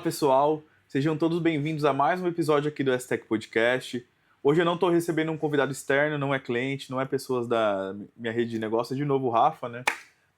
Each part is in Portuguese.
pessoal, sejam todos bem-vindos a mais um episódio aqui do STech Podcast. Hoje eu não estou recebendo um convidado externo, não é cliente, não é pessoas da minha rede de negócio, é de novo o Rafa, né?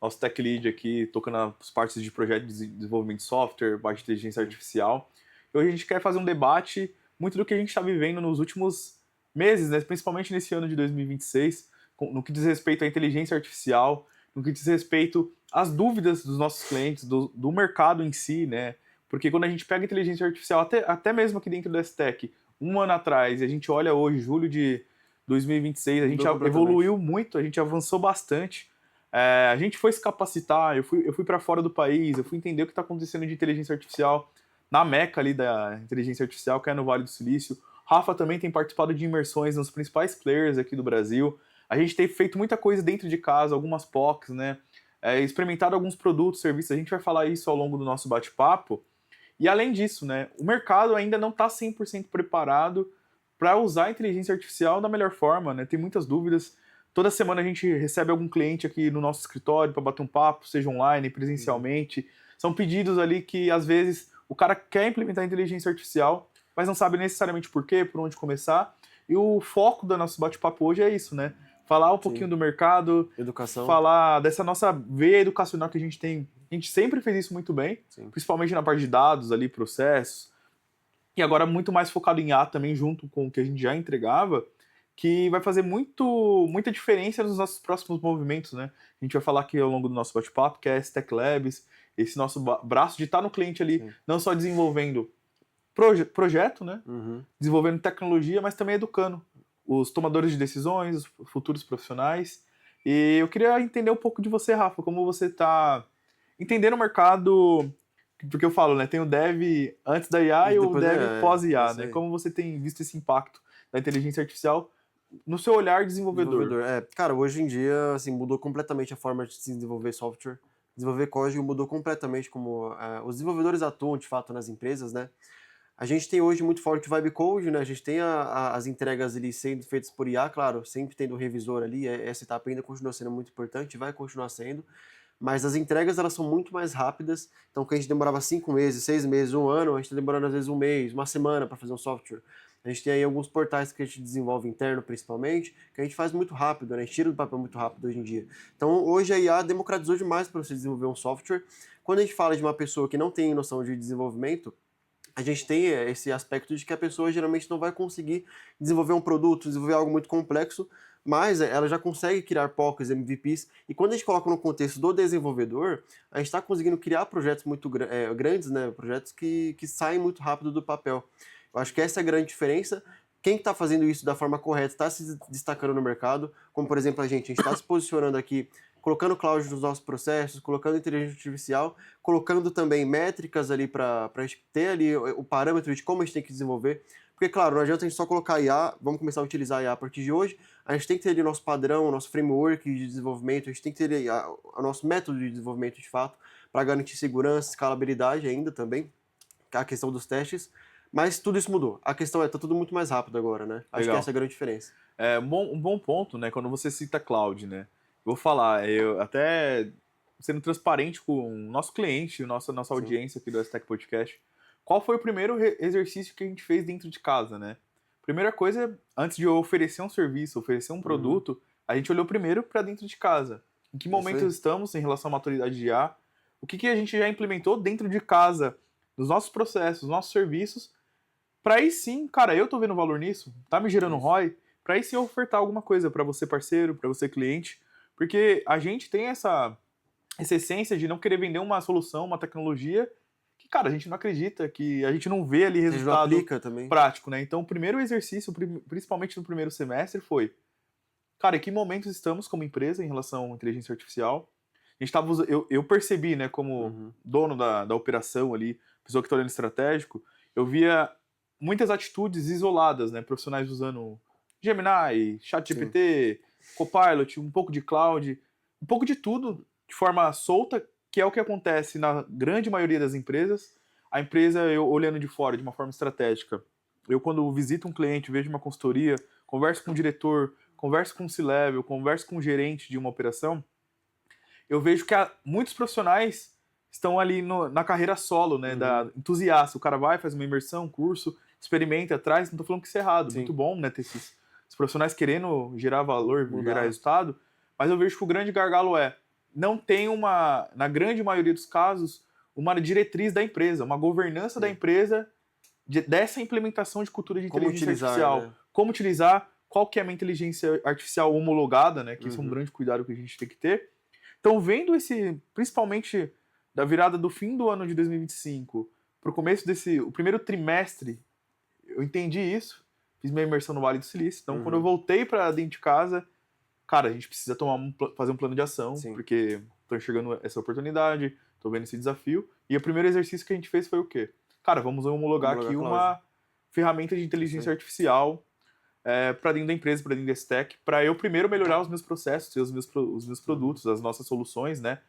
Nosso tech lead aqui, tocando as partes de projeto de desenvolvimento de software, parte de inteligência artificial. E hoje a gente quer fazer um debate muito do que a gente está vivendo nos últimos meses, né? Principalmente nesse ano de 2026, no que diz respeito à inteligência artificial, no que diz respeito às dúvidas dos nossos clientes, do mercado em si, né? Porque quando a gente pega a inteligência artificial, até mesmo aqui dentro da STech, um ano atrás, e a gente olha hoje, julho de 2026, a gente evoluiu muito, a gente avançou bastante. A gente foi se capacitar, eu fui para fora do país, eu fui entender o que está acontecendo de inteligência artificial na meca ali da inteligência artificial, que é no Vale do Silício. Rafa também tem participado de imersões nos principais players aqui do Brasil. A gente tem feito muita coisa dentro de casa, algumas POCs, né? Experimentado alguns produtos, serviços, a gente vai falar isso ao longo do nosso bate-papo. E além disso, né, o mercado ainda não está 100% preparado para usar a inteligência artificial da melhor forma, né? Tem muitas dúvidas. Toda semana a gente recebe algum cliente aqui no nosso escritório para bater um papo, seja online, presencialmente. São pedidos ali que, às vezes, o cara quer implementar a inteligência artificial, mas não sabe necessariamente por quê, por onde começar. E o foco do nosso bate-papo hoje é isso, né? Falar um pouquinho do mercado, educação, falar dessa nossa veia educacional que a gente tem. A gente sempre fez isso muito bem, principalmente na parte de dados ali, processos. E agora muito mais focado em IA também, junto com o que a gente já entregava, que vai fazer muita diferença nos nossos próximos movimentos, né? A gente vai falar aqui ao longo do nosso bate-papo, que é a STech Labs, esse nosso braço de estar no cliente ali, não só desenvolvendo projeto, né? Desenvolvendo tecnologia, mas também educando os tomadores de decisões, os futuros profissionais. E eu queria entender um pouco de você, Rafa, como você está entendendo o mercado, porque eu falo, né, tem o dev antes da IA e o dev pós-IA, né? Como você tem visto esse impacto da inteligência artificial no seu olhar desenvolvedor? Cara, hoje em dia, assim, mudou completamente a forma de se desenvolver software. Desenvolver código mudou completamente como os desenvolvedores atuam, de fato, nas empresas, né? A gente tem hoje muito forte o vibe code, né? A gente tem as entregas ali sendo feitas por IA, claro, sempre tendo o revisor ali, essa etapa ainda continua sendo muito importante, vai continuar sendo, mas as entregas elas são muito mais rápidas, então que a gente demorava 5 meses, 6 meses, um ano, a gente está demorando às vezes um mês, uma semana para fazer um software. A gente tem aí alguns portais que a gente desenvolve interno, principalmente, que a gente faz muito rápido, né? A gente tira do papel muito rápido hoje em dia. Então, hoje a IA democratizou demais para você desenvolver um software. Quando a gente fala de uma pessoa que não tem noção de desenvolvimento, a gente tem esse aspecto de que a pessoa geralmente não vai conseguir desenvolver um produto, desenvolver algo muito complexo, mas ela já consegue criar POCs, MVPs, e quando a gente coloca no contexto do desenvolvedor, a gente está conseguindo criar projetos muito grandes, né? Projetos que saem muito rápido do papel. Eu acho que essa é a grande diferença. Quem está fazendo isso da forma correta está se destacando no mercado, como por exemplo a gente está se posicionando aqui, colocando cloud nos nossos processos, colocando inteligência artificial, colocando também métricas ali para a gente ter ali o parâmetro de como a gente tem que desenvolver. Porque, claro, não adianta a gente só colocar IA, vamos começar a utilizar IA a partir de hoje, a gente tem que ter ali o nosso padrão, o nosso framework de desenvolvimento, a gente tem que ter ali o nosso método de desenvolvimento de fato, para garantir segurança, escalabilidade ainda também, a questão dos testes. Mas tudo isso mudou. A questão tá tudo muito mais rápido agora, né? Acho que essa é a grande diferença. Um bom ponto, né? Quando você cita cloud, né? Vou falar, eu até sendo transparente com o nosso cliente, nossa audiência aqui do STech Podcast, qual foi o primeiro exercício que a gente fez dentro de casa, né? Primeira coisa, antes de eu oferecer um serviço, oferecer um produto, a gente olhou primeiro para dentro de casa. Em que momento estamos em relação à maturidade de IA? O que a gente já implementou dentro de casa, nos nossos processos, nos nossos serviços, para aí sim, cara, eu tô vendo valor nisso, tá me gerando ROI, para aí sim eu ofertar alguma coisa para você parceiro, para você cliente, porque a gente tem essa essência de não querer vender uma solução, uma tecnologia que, cara, a gente não acredita, que a gente não vê ali resultado prático, né? Então, o primeiro exercício, principalmente no primeiro semestre, foi, cara, em que momentos estamos como empresa em relação à inteligência artificial? A gente tava, eu percebi, né, como dono da operação ali, pessoa que está olhando estratégico, eu via muitas atitudes isoladas, né, profissionais usando Gemini, ChatGPT, Copilot, um pouco de cloud, um pouco de tudo de forma solta, que é o que acontece na grande maioria das empresas. A empresa, eu olhando de fora, de uma forma estratégica, eu quando visito um cliente, vejo uma consultoria, converso com o diretor, converso com o C-Level, converso com o gerente de uma operação, eu vejo que muitos profissionais estão ali na carreira solo, né, da entusiasta. O cara vai, faz uma imersão, curso, experimenta, traz. Não tô falando que isso é errado, Sim. muito bom, né, ter esses profissionais querendo gerar valor, Mudar. gerar resultado, mas eu vejo que o grande gargalo não tem na grande maioria dos casos, uma diretriz da empresa, uma governança da empresa dessa implementação de cultura de inteligência artificial. Né? Como utilizar, qual que é a minha inteligência artificial homologada, né, que isso é um grande cuidado que a gente tem que ter. Então, vendo principalmente da virada do fim do ano de 2025 para o começo o primeiro trimestre, eu entendi isso, fiz minha imersão no Vale do Silício. Então, quando eu voltei para dentro de casa, cara, a gente precisa fazer um plano de ação, porque estou enxergando essa oportunidade, estou vendo esse desafio. E o primeiro exercício que a gente fez foi o quê? Cara, vamos homologar aqui uma ferramenta de inteligência artificial para dentro da empresa, para dentro da stack, para eu primeiro melhorar os meus processos, os meus produtos, as nossas soluções, né?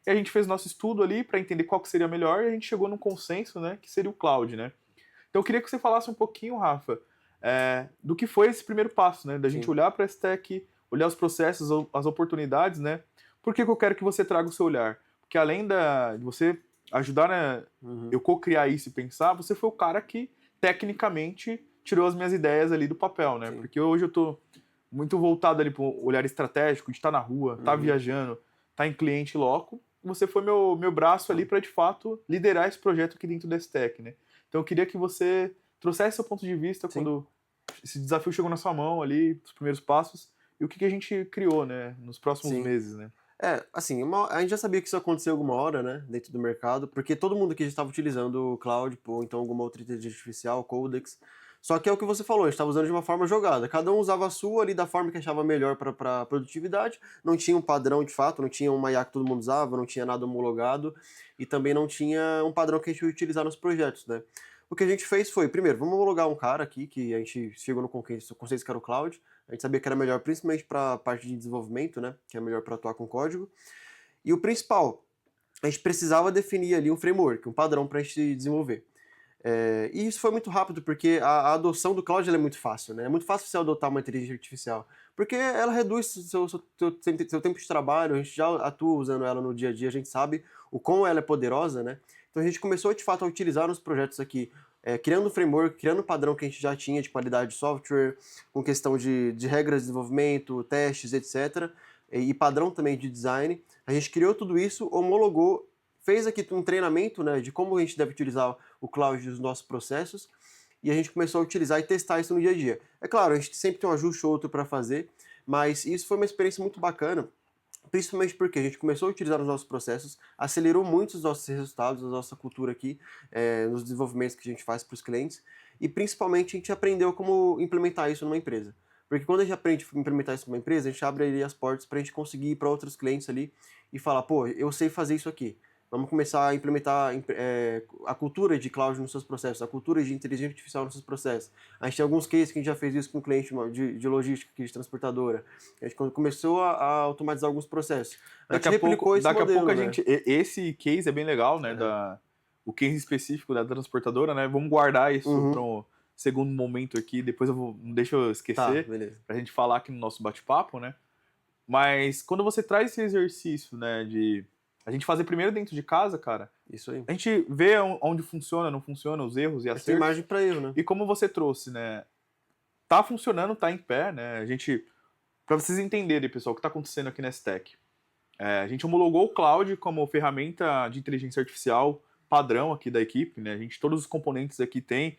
E a gente fez nosso estudo ali para entender qual que seria melhor e a gente chegou num consenso, né, que seria o cloud, né? Então eu queria que você falasse um pouquinho, Rafa, do que foi esse primeiro passo, né? Da gente olhar para a stack, olhar os processos, as oportunidades, né? Por que eu quero que você traga o seu olhar? Porque além de você ajudar, né, eu co-criar isso e pensar, você foi o cara que, tecnicamente, tirou as minhas ideias ali do papel, né? Porque hoje eu tô muito voltado ali para o olhar estratégico, de estar na rua, estar viajando, estar em cliente loco. Você foi meu braço ali para, de fato, liderar esse projeto aqui dentro da stack, né? Então eu queria que você trouxesse seu ponto de vista quando esse desafio chegou na sua mão ali, os primeiros passos, e o que a gente criou, né, nos próximos meses, né? Assim, a gente já sabia que isso ia acontecer alguma hora, né, dentro do mercado, porque todo mundo aqui já estava utilizando o cloud, ou então alguma outra inteligência artificial, Codex. Só que é o que você falou, a gente estava usando de uma forma jogada. Cada um usava a sua ali da forma que achava melhor para produtividade. Não tinha um padrão de fato, não tinha uma IA que todo mundo usava, não tinha nada homologado e também não tinha um padrão que a gente ia utilizar nos projetos, né? O que a gente fez foi, primeiro, vamos homologar um cara aqui, que a gente chegou no conceito que era o cloud. A gente sabia que era melhor, principalmente para a parte de desenvolvimento, né? Que é melhor para atuar com código. E o principal, a gente precisava definir ali um framework, um padrão para a gente desenvolver. E isso foi muito rápido, porque a adoção do cloud é muito fácil, né? É muito fácil você adotar uma inteligência artificial, porque ela reduz seu tempo de trabalho, a gente já atua usando ela no dia a dia, a gente sabe o quão ela é poderosa, né? Então a gente começou, de fato, a utilizar nos projetos aqui, criando um framework, criando um padrão que a gente já tinha de qualidade de software, com questão de regras de desenvolvimento, testes, etc., e padrão também de design. A gente criou tudo isso, homologou, fez aqui um treinamento, né, de como a gente deve utilizar o cloud nos nossos processos, e a gente começou a utilizar e testar isso no dia a dia. É claro, a gente sempre tem um ajuste ou outro para fazer, mas isso foi uma experiência muito bacana, principalmente porque a gente começou a utilizar nos nossos processos, acelerou muito os nossos resultados, a nossa cultura aqui, nos desenvolvimentos que a gente faz para os clientes, e principalmente a gente aprendeu como implementar isso numa empresa. Porque quando a gente aprende a implementar isso numa empresa, a gente abre ali as portas para a gente conseguir ir para outros clientes ali e falar, pô, eu sei fazer isso aqui. Vamos começar a implementar a cultura de cloud nos seus processos, a cultura de inteligência artificial nos seus processos. A gente tem alguns cases que a gente já fez isso com um cliente de logística, de transportadora. A gente começou a automatizar alguns processos. Daqui a pouco a gente... Esse case é bem legal, né? O case específico da transportadora, né? Vamos guardar isso para um segundo momento aqui. Depois não deixa eu esquecer, pra gente falar aqui no nosso bate-papo, né? Mas quando você traz esse exercício, né, de a gente fazer primeiro dentro de casa, cara. Isso aí. A gente vê onde funciona, não funciona, os erros e acertos. Tem margem para erro, né? E como você trouxe, né? Tá funcionando, tá em pé, né? A gente, para vocês entenderem, pessoal, o que tá acontecendo aqui na Stack. A gente homologou o cloud como ferramenta de inteligência artificial padrão aqui da equipe, né? Todos os componentes aqui têm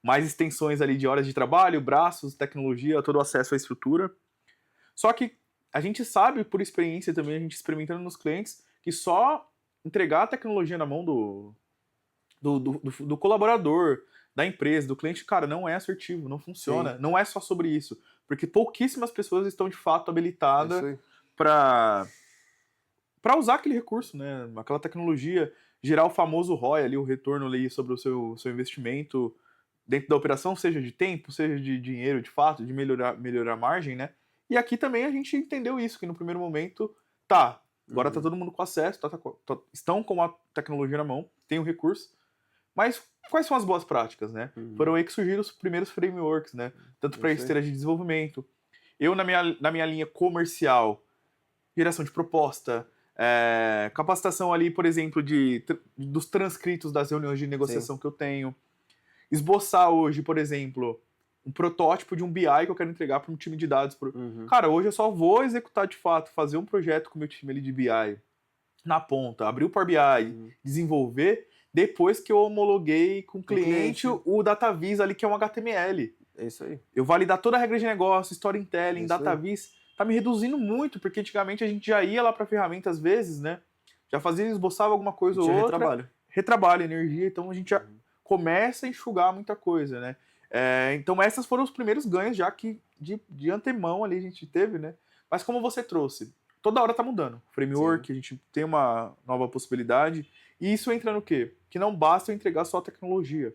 mais extensões ali de horas de trabalho, braços, tecnologia, todo o acesso à estrutura. Só que a gente sabe, por experiência também, a gente experimentando nos clientes, que só entregar a tecnologia na mão do colaborador, da empresa, do cliente, cara, não é assertivo, não funciona. Sim. Não é só sobre isso. Porque pouquíssimas pessoas estão, de fato, habilitadas para usar aquele recurso, né? Aquela tecnologia, gerar o famoso ROI ali, o retorno ali sobre o seu investimento dentro da operação, seja de tempo, seja de dinheiro, de fato, de melhorar a margem, né? E aqui também a gente entendeu isso, que no primeiro momento, agora tá todo mundo com acesso, estão com a tecnologia na mão, tem o recurso, mas quais são as boas práticas, né? Foram aí que surgiram os primeiros frameworks, né? Tanto para esteira de desenvolvimento. Eu, na minha linha comercial, geração de proposta, Capacitação ali, por exemplo, dos transcritos das reuniões de negociação que eu tenho. Esboçar hoje, por exemplo, um protótipo de um BI que eu quero entregar para um time de dados. Cara, hoje eu só vou executar de fato, fazer um projeto com o meu time ali de BI na ponta, abrir o Power BI, desenvolver, depois que eu homologuei com o cliente o DataVis ali, que é um HTML. É isso aí. Eu validar toda a regra de negócio, storytelling, DataVis, tá me reduzindo muito, porque antigamente a gente já ia lá para a ferramenta às vezes, né? Já fazia, esboçava alguma coisa ou outra. Retrabalho, energia, então a gente já começa a enxugar muita coisa, né? Então esses foram os primeiros ganhos já que de antemão ali a gente teve, né? Mas como você trouxe, toda hora tá mudando. Framework, a gente tem uma nova possibilidade. E isso entra no quê? Que não basta eu entregar só tecnologia.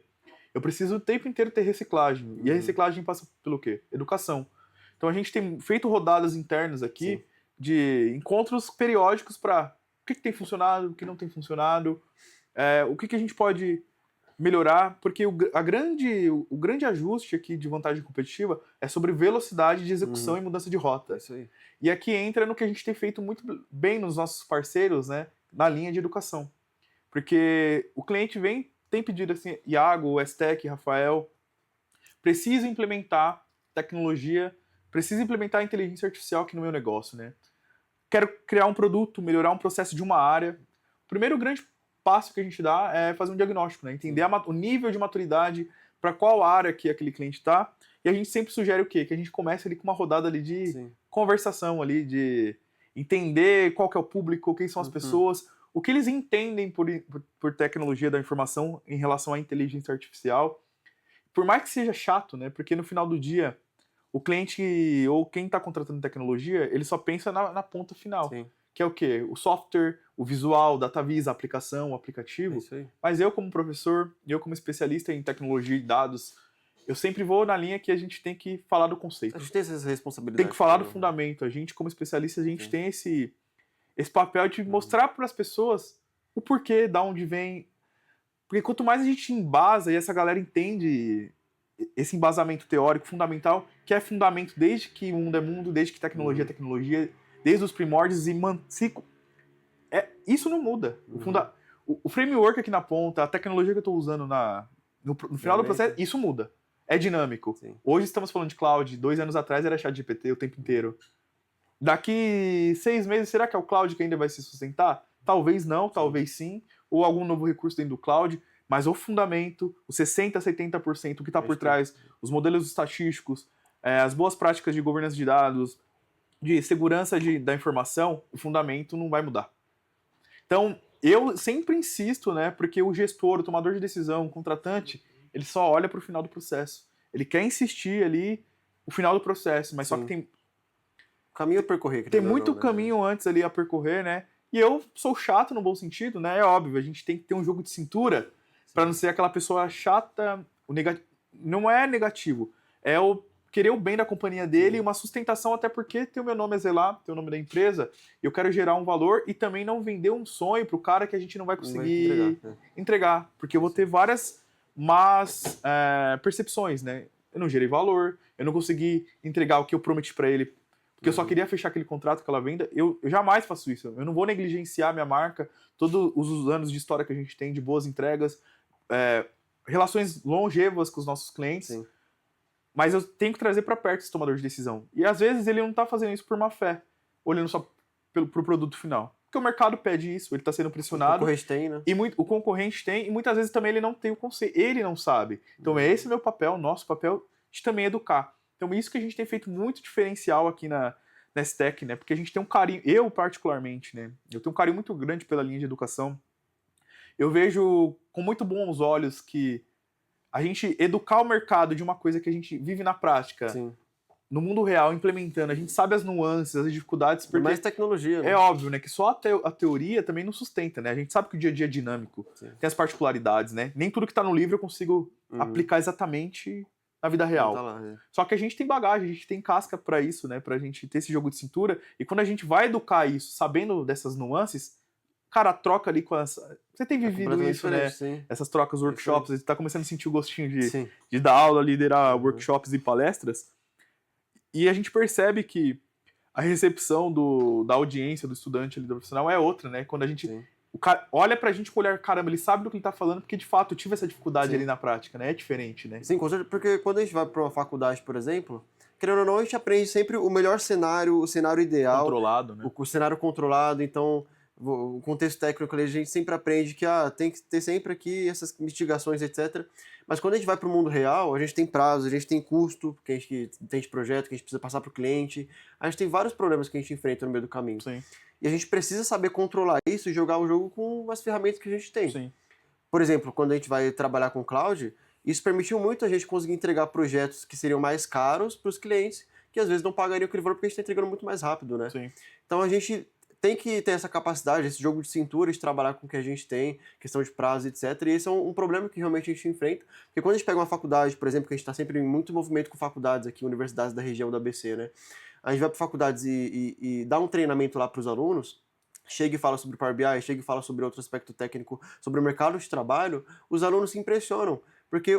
Eu preciso o tempo inteiro ter reciclagem. E a reciclagem passa pelo quê? Educação. Então a gente tem feito rodadas internas aqui de encontros periódicos para o que tem funcionado, o que não tem funcionado, o que a gente pode melhorar, porque o grande ajuste aqui de vantagem competitiva é sobre velocidade de execução e mudança de rota. Isso aí. E aqui entra no que a gente tem feito muito bem nos nossos parceiros, né, na linha de educação. Porque o cliente tem pedido assim, Iago, Estec, Rafael, preciso implementar tecnologia, preciso implementar inteligência artificial aqui no meu negócio, né? Quero criar um produto, melhorar um processo de uma área. O primeiro grande passo que a gente dá é fazer um diagnóstico, né? Entender o nível de maturidade para qual área que aquele cliente está. E a gente sempre sugere o quê? Que a gente comece ali com uma rodada ali de conversação ali, de entender qual que é o público, quem são as pessoas, o que eles entendem por tecnologia da informação em relação à inteligência artificial. Por mais que seja chato, né? Porque no final do dia, o cliente ou quem está contratando tecnologia, ele só pensa na ponta final. Que é o quê? O software, o visual, o DataVis, a aplicação, o aplicativo. Mas eu, como professor, eu como especialista em tecnologia e dados, eu sempre vou na linha que a gente tem que falar do conceito. A gente tem essa responsabilidade. Tem que falar do fundamento. A gente, como especialista, a gente tem esse papel de mostrar para as pessoas o porquê, da onde vem. Porque quanto mais a gente embasa e essa galera entende esse embasamento teórico fundamental, que é fundamento desde que o mundo é mundo, desde que tecnologia é tecnologia, desde os primórdios, e isso não muda. O framework aqui na ponta, a tecnologia que eu estou usando no final do processo, isso muda. É dinâmico. Hoje estamos falando de cloud, 2 anos atrás era ChatGPT o tempo inteiro. Daqui 6 meses, será que é o cloud que ainda vai se sustentar? Talvez não, talvez sim, ou algum novo recurso dentro do cloud, mas o fundamento, os 60%, 70%, o que está por trás, os modelos estatísticos, as boas práticas de governança de dados, de segurança da informação, o fundamento não vai mudar. Então, eu sempre insisto, né, porque o gestor, o tomador de decisão, o contratante, ele só olha para o final do processo. Ele quer insistir ali o final do processo, mas só que tem caminho a percorrer. Tem muito caminho antes ali a percorrer, né? E eu sou chato no bom sentido, né? É óbvio, a gente tem que ter um jogo de cintura para não ser aquela pessoa chata. Não é negativo, é o querer o bem da companhia dele, uma sustentação, até porque tem o meu nome a zelar, tem o nome da empresa, eu quero gerar um valor e também não vender um sonho pro cara que a gente não vai conseguir entregar, porque eu vou ter várias más percepções, né? Eu não gerei valor, eu não consegui entregar o que eu prometi para ele, porque eu só queria fechar aquele contrato, aquela venda. Eu jamais faço isso, eu não vou negligenciar minha marca, todos os anos de história que a gente tem, de boas entregas, relações longevas com os nossos clientes, mas eu tenho que trazer para perto esse tomador de decisão. E às vezes ele não está fazendo isso por má fé, olhando só pro produto final. Porque o mercado pede isso, ele está sendo pressionado. O concorrente tem, né? O concorrente tem, e muitas vezes também ele não tem o conceito, ele não sabe. Então esse é meu papel, nosso papel, de também educar. Então isso que a gente tem feito muito diferencial aqui na STEC, né? Porque a gente tem um carinho, eu particularmente, né? Eu tenho um carinho muito grande pela linha de educação. Eu vejo com muito bons olhos que a gente educar o mercado de uma coisa que a gente vive na prática, no mundo real, implementando, a gente sabe as nuances, as dificuldades, porque mais tecnologia, né? É óbvio, né, que só a teoria também não sustenta, né? A gente sabe que o dia a dia é dinâmico, tem as particularidades, né? Nem tudo que está no livro eu consigo aplicar exatamente na vida real. Tá lá, Só que a gente tem bagagem, a gente tem casca para isso, né? Pra gente ter esse jogo de cintura, e quando a gente vai educar isso, sabendo dessas nuances, cara, a troca ali com essa... Você tem vivido isso, né? Sim. Essas trocas, workshops, você tá começando a sentir o gostinho de dar aula, liderar workshops e palestras. E a gente percebe que a recepção da audiência, do estudante ali, do profissional é outra, né? Quando a gente... Sim. O cara olha pra gente com o olhar, caramba, ele sabe do que ele tá falando, porque de fato eu tive essa dificuldade Sim. ali na prática, né? É diferente, né? Sim, com certeza, porque quando a gente vai para uma faculdade, por exemplo, querendo ou não, a gente aprende sempre o melhor cenário, o cenário ideal, Controlado, né? o cenário controlado, então o contexto técnico ali, a gente sempre aprende que tem que ter sempre aqui essas mitigações, etc. Mas quando a gente vai para o mundo real, a gente tem prazo, a gente tem custo, que a gente tem de projeto, que a gente precisa passar para o cliente, a gente tem vários problemas que a gente enfrenta no meio do caminho. Sim. E a gente precisa saber controlar isso e jogar o jogo com as ferramentas que a gente tem. Sim. Por exemplo, quando a gente vai trabalhar com cloud, isso permitiu muito a gente conseguir entregar projetos que seriam mais caros para os clientes, que às vezes não pagariam aquele valor porque a gente está entregando muito mais rápido, né? Sim. Então a gente tem que ter essa capacidade, esse jogo de cintura, de trabalhar com o que a gente tem, questão de prazo, etc. E esse é um problema que realmente a gente enfrenta, porque quando a gente pega uma faculdade, por exemplo, que a gente está sempre em muito movimento com faculdades aqui, universidades da região da ABC, né? A gente vai para faculdades e dá um treinamento lá para os alunos, chega e fala sobre Power BI, chega e fala sobre outro aspecto técnico, sobre o mercado de trabalho, os alunos se impressionam, porque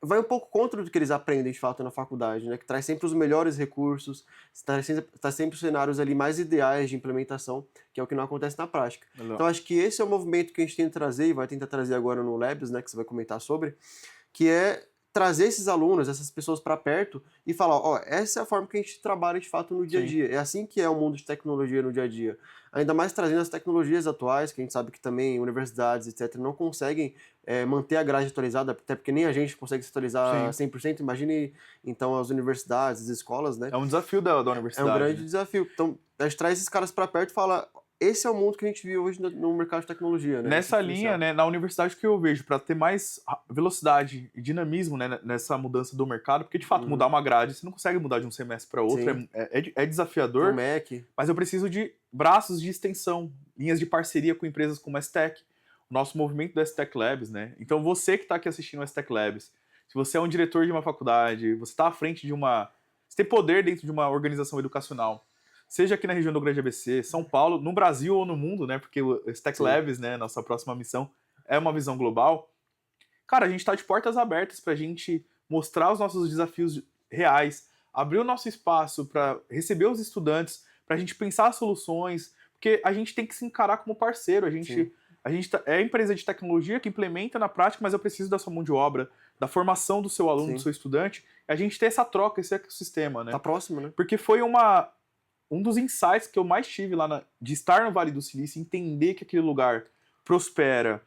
vai um pouco contra do que eles aprendem de fato na faculdade, né? Que traz sempre os melhores recursos, traz sempre os cenários ali mais ideais de implementação, que é o que não acontece na prática. Legal. Então acho que esse é o movimento que a gente tenta trazer e vai tentar trazer agora no Labs, né? Que você vai comentar sobre, que é trazer esses alunos, essas pessoas para perto e falar, ó, essa é a forma que a gente trabalha de fato no dia a dia. É assim que é o mundo de tecnologia no dia a dia. Ainda mais trazendo as tecnologias atuais, que a gente sabe que também universidades, etc., não conseguem manter a grade atualizada, até porque nem a gente consegue se atualizar 100%. Imagine, então, as universidades, as escolas, né? É um desafio da universidade. É um grande desafio. Então, a gente traz esses caras para perto e fala, esse é o mundo que a gente vive hoje no mercado de tecnologia, né? Nessa linha, né, na universidade que eu vejo, para ter mais velocidade e dinamismo, né, nessa mudança do mercado, porque de fato mudar uma grade, você não consegue mudar de um semestre para outro, é desafiador, mas eu preciso de braços de extensão, linhas de parceria com empresas como a STEC, o nosso movimento da STEC Labs, né? Então você que está aqui assistindo a STEC Labs, se você é um diretor de uma faculdade, você está à frente de você tem poder dentro de uma organização educacional, seja aqui na região do Grande ABC, São Paulo, no Brasil ou no mundo, né? Porque o STEC Labs, né, nossa próxima missão, é uma visão global. Cara, a gente está de portas abertas para a gente mostrar os nossos desafios reais, abrir o nosso espaço para receber os estudantes, para a gente pensar soluções, porque a gente tem que se encarar como parceiro. A gente é empresa de tecnologia que implementa na prática, mas eu preciso da sua mão de obra, da formação do seu aluno, do seu estudante. A gente ter essa troca, esse ecossistema, né? Tá próximo, né? Porque foi um dos insights que eu mais tive lá de estar no Vale do Silício, entender que aquele lugar prospera,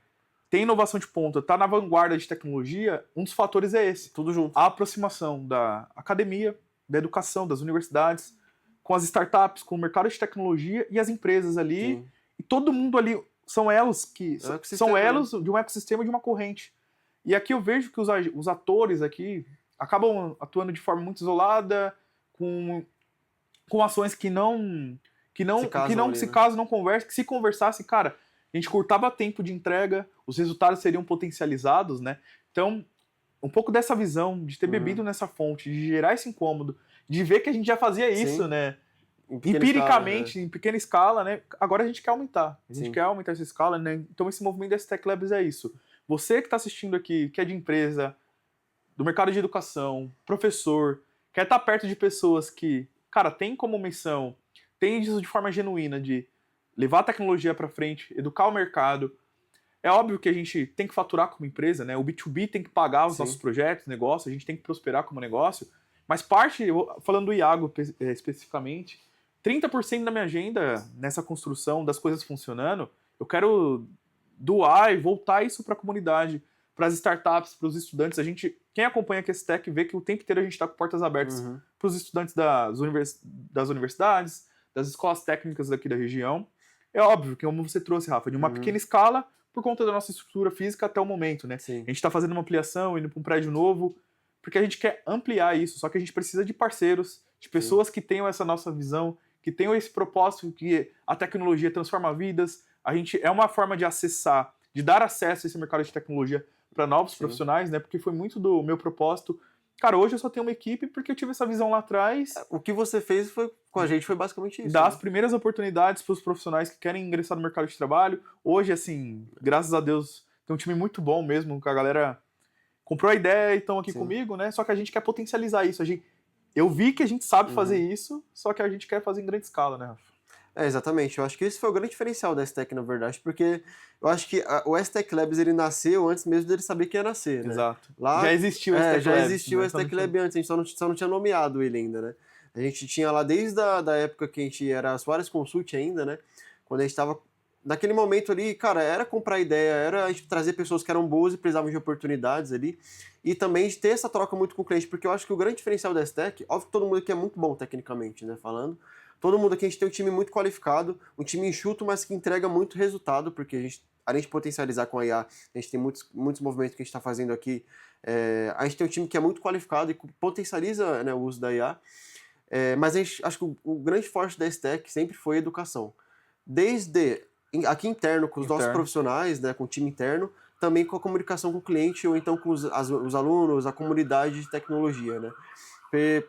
tem inovação de ponta, está na vanguarda de tecnologia, um dos fatores é esse. Tudo junto. A aproximação da academia, da educação, das universidades, com as startups, com o mercado de tecnologia e as empresas ali. Sim. E todo mundo ali são elos são elos de um ecossistema, de uma corrente. E aqui eu vejo que os atores aqui acabam atuando de forma muito isolada, com ações que não se casam, não conversam, que se conversassem, cara, a gente cortava tempo de entrega, os resultados seriam potencializados, né? Então, um pouco dessa visão de ter bebido nessa fonte, de gerar esse incômodo, de ver que a gente já fazia isso, né? Empiricamente, em pequena escala, né? Agora a gente quer aumentar. A gente quer aumentar essa escala, né? Então esse movimento da STEC Labs é isso. Você que está assistindo aqui, que é de empresa, do mercado de educação, professor, quer estar perto de pessoas que, cara, tem como missão, tem isso de forma genuína, de levar a tecnologia para frente, educar o mercado. É óbvio que a gente tem que faturar como empresa, né? O B2B tem que pagar os nossos projetos, negócios, a gente tem que prosperar como negócio. Mas falando do Iago especificamente, 30% da minha agenda nessa construção das coisas funcionando, eu quero doar e voltar isso para a comunidade, para as startups, para os estudantes. Quem acompanha aqui a STEC vê que o tempo inteiro a gente está com portas abertas para os estudantes das universidades, das escolas técnicas daqui da região. É óbvio que, como você trouxe, Rafa, de uma pequena escala, por conta da nossa estrutura física até o momento, né? Sim. A gente está fazendo uma ampliação, indo para um prédio novo, porque a gente quer ampliar isso, só que a gente precisa de parceiros, de pessoas que tenham essa nossa visão, que tenham esse propósito que a tecnologia transforma vidas. É uma forma de acessar, de dar acesso a esse mercado de tecnologia para novos profissionais, né? Porque foi muito do meu propósito. Cara, hoje eu só tenho uma equipe porque eu tive essa visão lá atrás. O que você fez com a gente foi basicamente isso. Dar as primeiras oportunidades para os profissionais que querem ingressar no mercado de trabalho. Hoje, assim, graças a Deus, tem um time muito bom mesmo, que a galera comprou a ideia e estão aqui comigo, né? Só que a gente quer potencializar isso. eu vi que a gente sabe fazer Uhum. isso, só que a gente quer fazer em grande escala, né, Rafa? Exatamente. Eu acho que esse foi o grande diferencial da STEC, na verdade, porque eu acho que o STEC Labs ele nasceu antes mesmo dele saber que ia nascer, né? Exato. Lá, Já existiu o Stack já Labs, existiu né? o Só não STEC tinha... Lab antes, a gente só não tinha nomeado ele ainda, né? A gente tinha lá desde da época que a gente era Soares Consult ainda, né? Quando a gente estava naquele momento ali, cara, era comprar ideia, era a gente trazer pessoas que eram boas e precisavam de oportunidades ali, e também de ter essa troca muito com o cliente, porque eu acho que o grande diferencial da STEC, óbvio que todo mundo aqui é muito bom tecnicamente, né, falando, todo mundo aqui a gente tem um time muito qualificado, um time enxuto, mas que entrega muito resultado, porque a gente, além de potencializar com a IA, a gente tem muitos movimentos que a gente está fazendo aqui, a gente tem um time que é muito qualificado e potencializa, né, o uso da IA, mas a gente, acho que o grande forte da STEC sempre foi a educação. Desde aqui interno, com os nossos Interno. profissionais, né, com o time interno, também com a comunicação com o cliente ou então com os alunos, a comunidade de tecnologia, né? Porque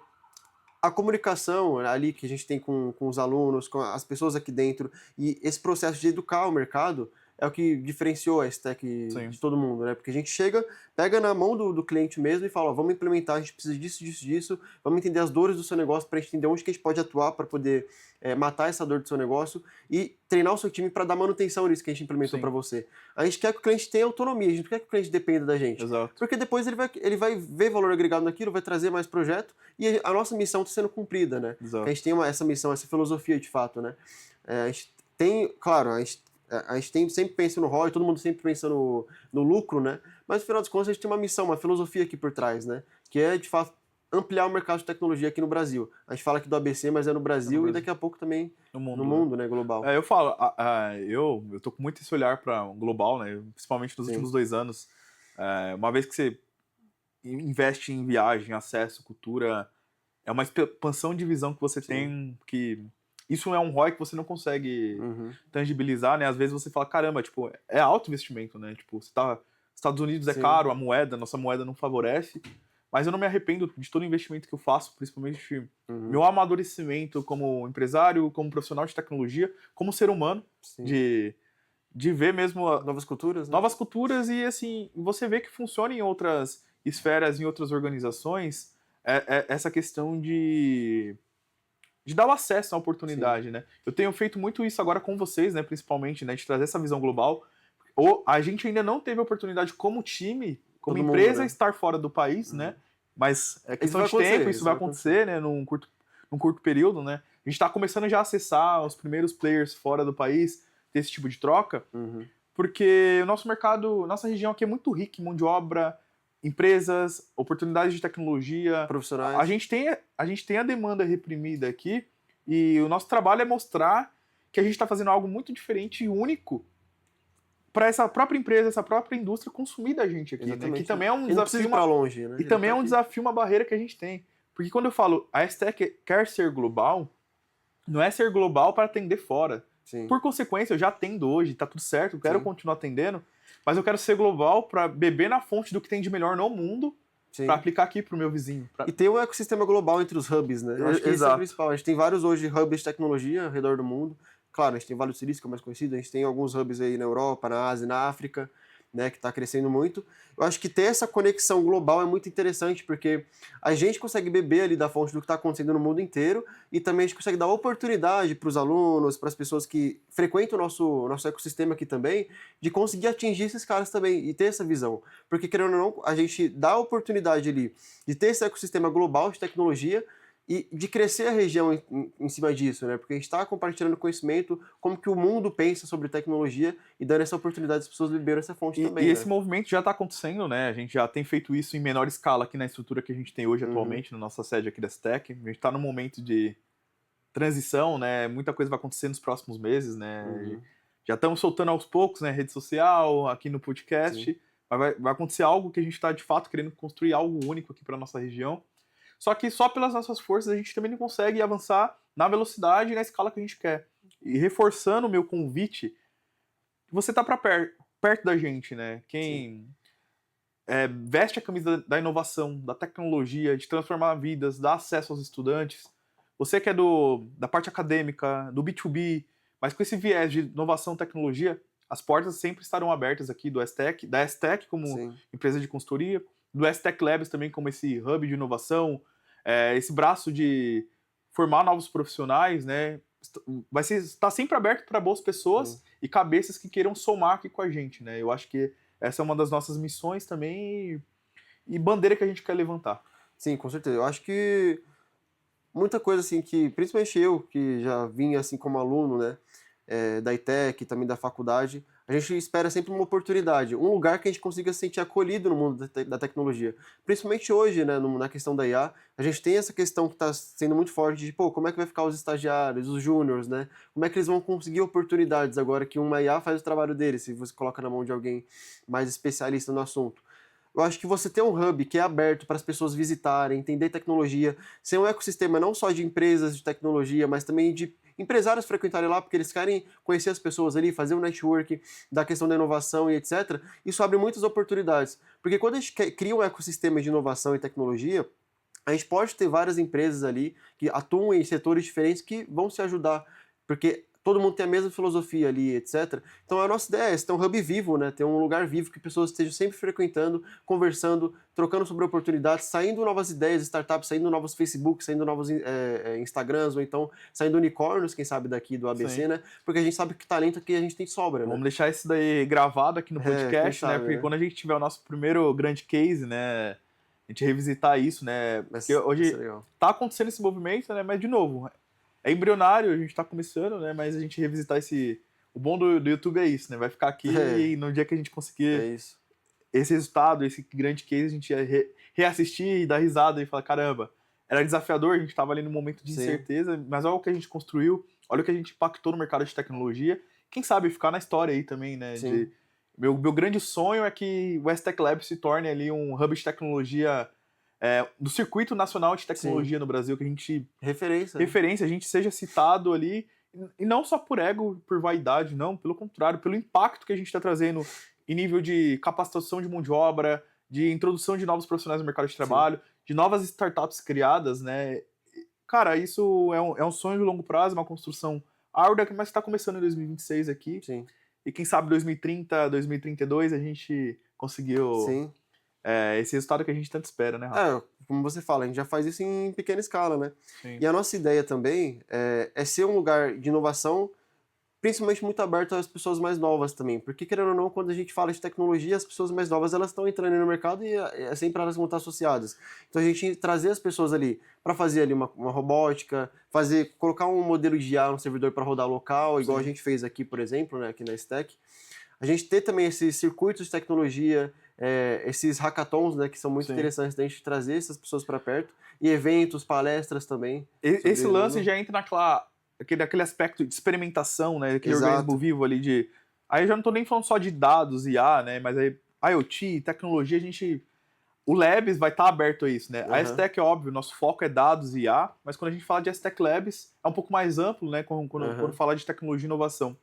a comunicação ali que a gente tem com os alunos, com as pessoas aqui dentro, e esse processo de educar o mercado é o que diferenciou a STEC Sim. de todo mundo, né? Porque a gente chega, pega na mão do cliente mesmo e fala, ó, vamos implementar, a gente precisa disso, disso, disso, vamos entender as dores do seu negócio para entender onde que a gente pode atuar para poder matar essa dor do seu negócio e treinar o seu time para dar manutenção nisso que a gente implementou Sim. para você. A gente quer que o cliente tenha autonomia, a gente não quer que o cliente dependa da gente. Exato. Porque depois ele vai ver valor agregado naquilo, vai trazer mais projeto e a nossa missão está sendo cumprida, né? Exato. Que a gente tem essa missão, essa filosofia de fato, né? A gente tem, claro, a gente sempre pensa no ROI, todo mundo sempre pensa no lucro, né? Mas no final das contas a gente tem uma missão, uma filosofia aqui por trás, né? Que é de fato ampliar o mercado de tecnologia aqui no Brasil. A gente fala aqui do ABC, mas é no Brasil e daqui a pouco também No no mundo, mundo, né? Global. Eu falo, eu tô com muito esse olhar para global, né? Principalmente nos Sim. últimos 2 anos. Uma vez que você investe em viagem, acesso, cultura, é uma expansão de visão que você Sim. tem que... Isso é um ROI que você não consegue Uhum. tangibilizar, né? Às vezes você fala, caramba, tipo, é alto investimento, né? Tipo, você tá... Estados Unidos é Sim. caro, a moeda, nossa moeda não favorece, mas eu não me arrependo de todo o investimento que eu faço, principalmente meu amadurecimento como empresário, como profissional de tecnologia, como ser humano, Sim. de ver mesmo Novas culturas, né? novas culturas e, assim, você vê que funciona em outras esferas, em outras organizações, essa questão de dar o acesso à oportunidade, né? Eu tenho feito muito isso agora com vocês, né, principalmente, né, de trazer essa visão global. A gente ainda não teve a oportunidade como time, como Todo empresa, mundo, né? estar fora do país, né? Mas é questão vai de tempo, acontecer, isso vai acontecer, né, num curto período, né? A gente está começando já a acessar os primeiros players fora do país, ter esse tipo de troca, porque o nosso mercado, nossa região aqui é muito rica em mão de obra, empresas, oportunidades de tecnologia. Profissionais. A gente tem a demanda reprimida aqui e o nosso trabalho é mostrar que a gente está fazendo algo muito diferente e único para essa própria empresa, essa própria indústria consumir da gente aqui, né? Que também é um Ele não precisa desafio, ir pra longe, né? e Ele também tá é um aqui. desafio, uma barreira que a gente tem. Porque quando eu falo a STEC quer ser global, não é ser global para atender fora. Sim. Por consequência, eu já atendo hoje, tá tudo certo, eu quero Sim. continuar atendendo, mas eu quero ser global para beber na fonte do que tem de melhor no mundo, Sim. para aplicar aqui pro meu vizinho. E ter um ecossistema global entre os hubs, né? Eu acho que isso é o Exato. principal. A gente tem vários hoje hubs de tecnologia ao redor do mundo. Claro, a gente tem Vale do Silício, que é o mais conhecido, a gente tem alguns hubs aí na Europa, na Ásia, na África, né, que está crescendo muito. Eu acho que ter essa conexão global é muito interessante, porque a gente consegue beber ali da fonte do que está acontecendo no mundo inteiro e também a gente consegue dar oportunidade para os alunos, para as pessoas que frequentam o nosso ecossistema aqui também, de conseguir atingir esses caras também e ter essa visão. Porque, querendo ou não, a gente dá a oportunidade ali de ter esse ecossistema global de tecnologia e de crescer a região em cima disso, né? Porque a gente está compartilhando conhecimento, como que o mundo pensa sobre tecnologia e dando essa oportunidade às pessoas beberem essa fonte também, E né? esse movimento já está acontecendo, né? A gente já tem feito isso em menor escala aqui na estrutura que a gente tem hoje atualmente, na nossa sede aqui da STEC. A gente está num momento de transição, né? Muita coisa vai acontecer nos próximos meses, né? Já estamos soltando aos poucos, né? Rede social, aqui no podcast. Sim. Mas vai acontecer algo que a gente está, de fato, querendo construir algo único aqui para nossa região. Só que só pelas nossas forças a gente também não consegue avançar na velocidade e na escala que a gente quer. E reforçando o meu convite, você tá perto da gente, né? Quem veste a camisa da inovação, da tecnologia, de transformar vidas, dar acesso aos estudantes. Você que é da parte acadêmica, do B2B, mas com esse viés de inovação e tecnologia, as portas sempre estarão abertas aqui do STEC, da STEC como Sim. empresa de consultoria, do STEC Labs também como esse hub de inovação, esse braço de formar novos profissionais, né, está sempre aberto para boas pessoas e cabeças que queiram somar aqui com a gente, né? Eu acho que essa é uma das nossas missões também e bandeira que a gente quer levantar. Sim, com certeza. Eu acho que muita coisa assim que, principalmente eu, que já vim assim como aluno, né, da ITEC, também da faculdade, a gente espera sempre uma oportunidade, um lugar que a gente consiga se sentir acolhido no mundo da tecnologia. Principalmente hoje, né, na questão da IA, a gente tem essa questão que está sendo muito forte de, pô, como é que vai ficar os estagiários, os júniors, né? Como é que eles vão conseguir oportunidades agora que uma IA faz o trabalho deles, se você coloca na mão de alguém mais especialista no assunto. Eu acho que você ter um hub que é aberto para as pessoas visitarem, entender tecnologia, ser um ecossistema não só de empresas de tecnologia, mas também de empresários frequentarem lá, porque eles querem conhecer as pessoas ali, fazer um network, da questão da inovação e etc. Isso abre muitas oportunidades. Porque quando a gente cria um ecossistema de inovação e tecnologia, a gente pode ter várias empresas ali que atuam em setores diferentes que vão se ajudar. Porque todo mundo tem a mesma filosofia ali, etc. Então a nossa ideia é ter um hub vivo, né? Ter um lugar vivo que pessoas estejam sempre frequentando, conversando, trocando sobre oportunidades, saindo novas ideias, startups, saindo novos Facebook, saindo novos Instagrams, ou então saindo unicórnios, quem sabe daqui do ABC, Sim. né? Porque a gente sabe que talento aqui a gente tem sobra, né? Vamos deixar isso daí gravado aqui no podcast, sabe, né? Porque né? quando a gente tiver o nosso primeiro grande case, né? A gente revisitar isso, né? Porque hoje tá acontecendo esse movimento, né? Mas, de novo, é embrionário, a gente tá começando, né? Mas a gente revisitar esse... O bom do YouTube é isso, né? Vai ficar aqui e no dia que a gente conseguir esse resultado, esse grande case, a gente ia reassistir e dar risada e falar, caramba, era desafiador, a gente tava ali num momento de incerteza, mas olha o que a gente construiu, olha o que a gente impactou no mercado de tecnologia. Quem sabe ficar na história aí também, né? Meu grande sonho é que o STEC Lab se torne ali um hub de tecnologia do circuito nacional de tecnologia no Brasil, que a gente... Referência, a gente seja citado ali, e não só por ego, por vaidade, não, pelo contrário, pelo impacto que a gente está trazendo em nível de capacitação de mão de obra, de introdução de novos profissionais no mercado de trabalho, de novas startups criadas, né? Cara, isso é um sonho de longo prazo, uma construção árdua, mas está começando em 2026 aqui. E quem sabe 2030, 2032 a gente conseguiu esse resultado que a gente tanto espera, né, Rafa? Como você fala, a gente já faz isso em pequena escala, né? E a nossa ideia também é ser um lugar de inovação, principalmente muito aberto às pessoas mais novas também, porque querendo ou não, quando a gente fala de tecnologia, as pessoas mais novas elas estão entrando no mercado e é sempre elas vão estar associadas. Então a gente trazer as pessoas ali para fazer ali uma robótica, colocar um modelo de IA no servidor para rodar local, igual a gente fez aqui, por exemplo, né, aqui na STEC. A gente ter também esses circuitos de tecnologia, esses hackathons, né, que são muito interessantes da gente trazer essas pessoas para perto, e eventos, palestras também. Esse lance já entra naquele aspecto de experimentação, né, aquele organismo vivo ali de... Aí eu já não tô nem falando só de dados, IA, né, mas aí IoT, tecnologia, o Labs vai estar aberto a isso, né? A STEC, é óbvio, nosso foco é dados e IA, mas quando a gente fala de STEC Labs, é um pouco mais amplo, né, quando fala de tecnologia e inovação.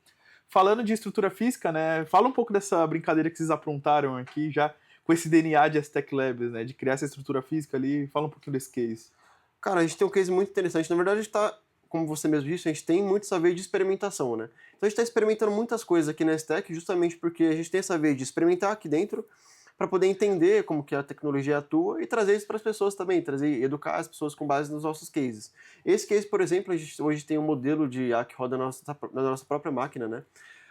Falando de estrutura física, né, fala um pouco dessa brincadeira que vocês aprontaram aqui, já com esse DNA de STEC Labs, né, de criar essa estrutura física ali, fala um pouquinho desse case. Cara, a gente tem um case muito interessante, na verdade a gente tá, como você mesmo disse, a gente tem muito essa veia de experimentação, né? Então a gente está experimentando muitas coisas aqui na STEC, justamente porque a gente tem essa veia de experimentar aqui dentro, para poder entender como que a tecnologia atua e trazer isso para as pessoas também, educar as pessoas com base nos nossos cases. Esse case, por exemplo, a gente hoje tem um modelo de IA que roda na nossa própria máquina, né?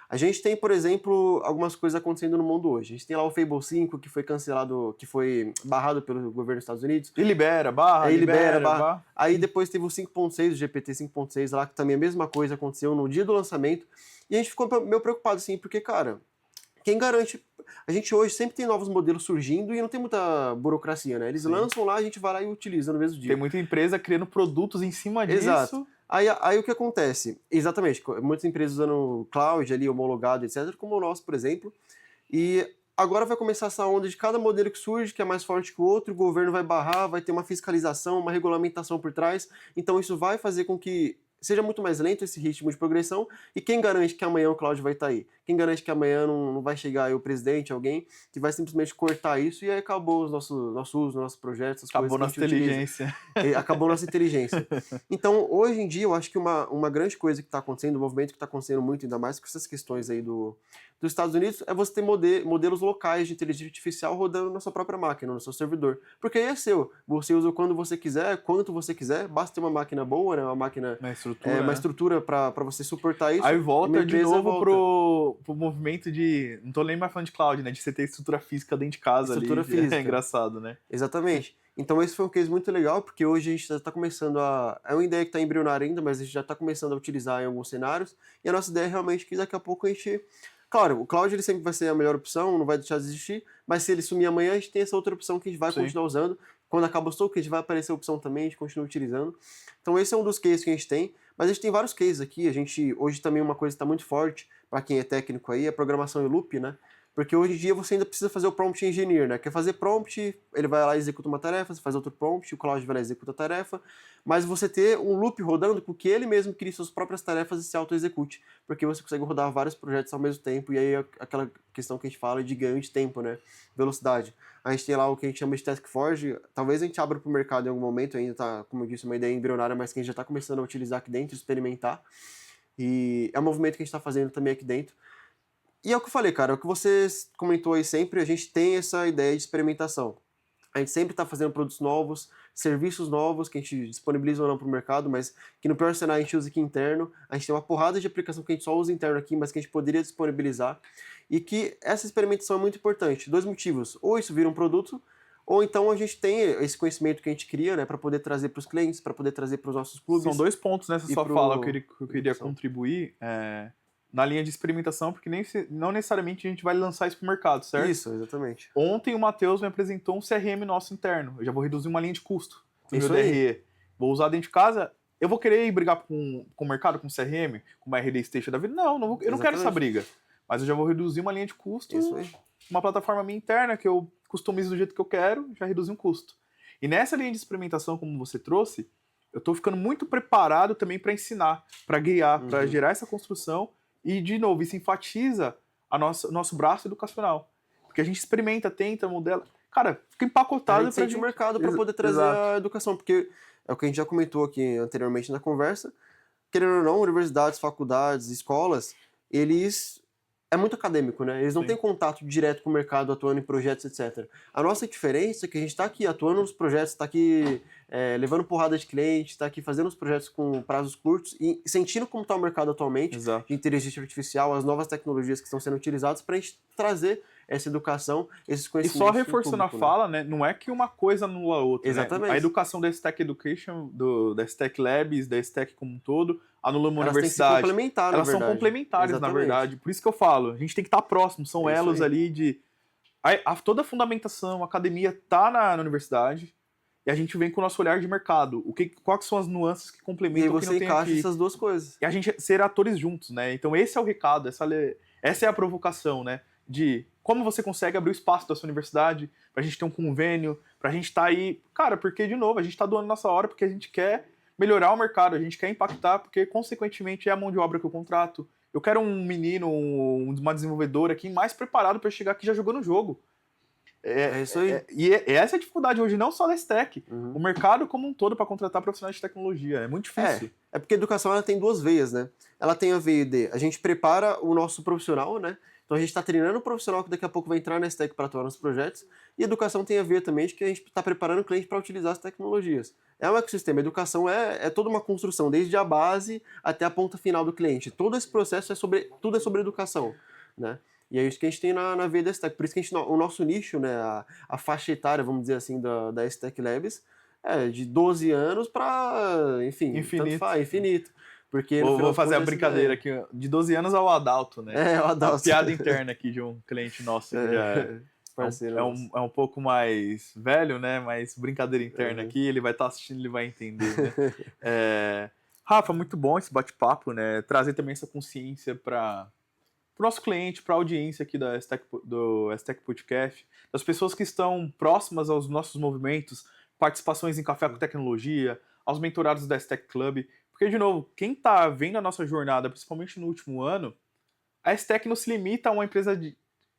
A gente tem, por exemplo, algumas coisas acontecendo no mundo hoje. A gente tem lá o Fable 5, que foi cancelado, que foi barrado pelo governo dos Estados Unidos. E libera, barra. Aí depois teve o 5.6, o GPT 5.6 lá, que também a mesma coisa aconteceu no dia do lançamento. E a gente ficou meio preocupado, assim, porque, cara, quem garante... A gente hoje sempre tem novos modelos surgindo e não tem muita burocracia, né? Eles lançam lá, a gente vai lá e utiliza no mesmo dia. Tem muita empresa criando produtos em cima disso. Exato. Aí o que acontece? Exatamente, muitas empresas usando cloud ali, homologado, etc., como o nosso, por exemplo. E agora vai começar essa onda de cada modelo que surge, que é mais forte que o outro, o governo vai barrar, vai ter uma fiscalização, uma regulamentação por trás. Então isso vai fazer com que seja muito mais lento esse ritmo de progressão, e quem garante que amanhã o cloud vai estar aí? quem garante que amanhã não vai chegar aí o presidente, alguém, que vai simplesmente cortar isso e aí acabou o nosso uso, nosso projeto, essas Acabou coisas que nossa a gente utiliza. inteligência. Acabou nossa inteligência. Então, hoje em dia, eu acho que uma grande coisa que está acontecendo, um movimento que está acontecendo muito, ainda mais com essas questões aí dos Estados Unidos, é você ter modelos locais de inteligência artificial rodando na sua própria máquina, no seu servidor. Porque aí é seu. Você usa quando você quiser, quanto você quiser, basta ter uma máquina boa, né? Uma máquina, uma Né? estrutura para você suportar isso. Aí e uma volta de empresa novo volta. pro movimento de. Não tô nem mais falando de cloud, né? De você ter estrutura física dentro de casa Estrutura ali. física. É engraçado, né? Exatamente. Então esse foi um case muito legal, porque hoje a gente já está começando a... É uma ideia que está embrionária ainda, mas a gente já está começando a utilizar em alguns cenários, e a nossa ideia é realmente que daqui a pouco a gente... Claro, o cloud ele sempre vai ser a melhor opção, não vai deixar de existir, mas se ele sumir amanhã, a gente tem essa outra opção que a gente vai Sim. continuar usando. Quando acaba o estoque, a gente vai aparecer a opção também, a gente continua utilizando. Então esse é um dos cases que a gente tem, mas a gente tem vários cases aqui. A gente, hoje também uma coisa que está muito forte, para quem é técnico aí, é a programação em loop, né? Porque hoje em dia você ainda precisa fazer o prompt engineer, né? Quer fazer prompt, ele vai lá e executa uma tarefa, você faz outro prompt, o cloud vai lá e executa a tarefa, mas você ter um loop rodando com que ele mesmo crie suas próprias tarefas e se auto-execute, porque você consegue rodar vários projetos ao mesmo tempo, e aí é aquela questão que a gente fala de ganho de tempo, né? Velocidade. A gente tem lá o que a gente chama de Task Forge, talvez a gente abra para o mercado em algum momento, ainda tá, como eu disse, uma ideia embrionária, mas que a gente já está começando a utilizar aqui dentro, experimentar, e é um movimento que a gente está fazendo também aqui dentro. E é o que eu falei, cara, é o que você comentou aí sempre, a gente tem essa ideia de experimentação. A gente sempre está fazendo produtos novos, serviços novos que a gente disponibiliza ou não para o mercado, mas que no pior cenário a gente usa aqui interno. A gente tem uma porrada de aplicação que a gente só usa interno aqui, mas que a gente poderia disponibilizar. E que essa experimentação é muito importante. 2 motivos. Ou isso vira um produto, ou então a gente tem esse conhecimento que a gente cria, né, para poder trazer para os clientes, para poder trazer para os nossos clubes. São 2 pontos nessa sua fala que eu queria contribuir. Na linha de experimentação, porque não necessariamente a gente vai lançar isso para o mercado, certo? Isso, exatamente. Ontem o Matheus me apresentou um CRM nosso interno. Eu já vou reduzir uma linha de custo do meu Isso aí. DRE. Vou usar dentro de casa. Eu vou querer ir brigar com o mercado, com o CRM, com uma RD Station da vida? Não, eu não quero essa briga. Mas eu já vou reduzir uma linha de custo, Isso aí. uma plataforma minha interna que eu customizo do jeito que eu quero, já reduzi um custo. E nessa linha de experimentação, como você trouxe, eu estou ficando muito preparado também para ensinar, para guiar, para gerar essa construção. E, de novo, isso enfatiza nosso braço educacional. Porque a gente experimenta, tenta, modela. Cara, fica empacotado. A gente sente o mercado para poder trazer a educação. Porque é o que a gente já comentou aqui anteriormente na conversa. Querendo ou não, universidades, faculdades, escolas, eles... É muito acadêmico, né? Eles não têm contato direto com o mercado, atuando em projetos, etc. A nossa diferença é que a gente está aqui atuando nos projetos, está aqui levando porrada de cliente, está aqui fazendo os projetos com prazos curtos e sentindo como está o mercado atualmente, de inteligência artificial, as novas tecnologias que estão sendo utilizadas para a gente trazer essa educação, esses conhecimentos. E só reforçando a fala, né? Não é que uma coisa anula a outra. Exatamente. Né? A educação da Stack Education, da Stack Labs, da Stack como um todo, anula uma universidade. Elas são complementares, Exatamente. na verdade. Por isso que eu falo, a gente tem que estar próximo, são elos ali de... Toda a fundamentação, a academia está na universidade, e a gente vem com o nosso olhar de mercado. Quais são as nuances que complementam o que não tem aqui. E você encaixa essas duas coisas. E a gente ser atores juntos, né? Então esse é o recado, essa é a provocação, né? De como você consegue abrir o espaço da sua universidade pra gente ter um convênio, pra gente estar aí... Cara, porque, de novo, a gente tá doando nossa hora porque a gente quer melhorar o mercado, a gente quer impactar porque, consequentemente, é a mão de obra que eu contrato. Eu quero um menino, uma desenvolvedora aqui mais preparado para chegar aqui já jogando o jogo. É isso aí. E essa é a dificuldade hoje, não só da Stack. O mercado como um todo para contratar profissionais de tecnologia. É muito difícil. É porque a educação ela tem 2 veias, né? Ela tem a veia de a gente prepara o nosso profissional, né? Então a gente está treinando o profissional que daqui a pouco vai entrar na Stack para atuar nos projetos. E a educação tem a ver também de que a gente está preparando o cliente para utilizar as tecnologias. É um ecossistema. A educação é toda uma construção, desde a base até a ponta final do cliente. Todo esse processo tudo é sobre educação, né? E é isso que a gente tem na veia da Stack. Por isso que o nosso nicho, né, a faixa etária, vamos dizer assim, da Stack Labs, é de 12 anos para, enfim, infinito. Porque vou fazer a brincadeira aqui, de 12 anos ao adulto, né? O adulto. Uma piada interna aqui de um cliente nosso que já parceiro é um pouco mais velho, né? Mas brincadeira interna aqui, ele vai estar assistindo, ele vai entender, né? Rafa, muito bom esse bate-papo, né? Trazer também essa consciência para o nosso cliente, para a audiência aqui do Stack Podcast, das pessoas que estão próximas aos nossos movimentos, participações em Café com Tecnologia, aos mentorados da Stack Club. Porque, de novo, quem está vendo a nossa jornada, principalmente no último ano, a STEC não se limita a uma empresa de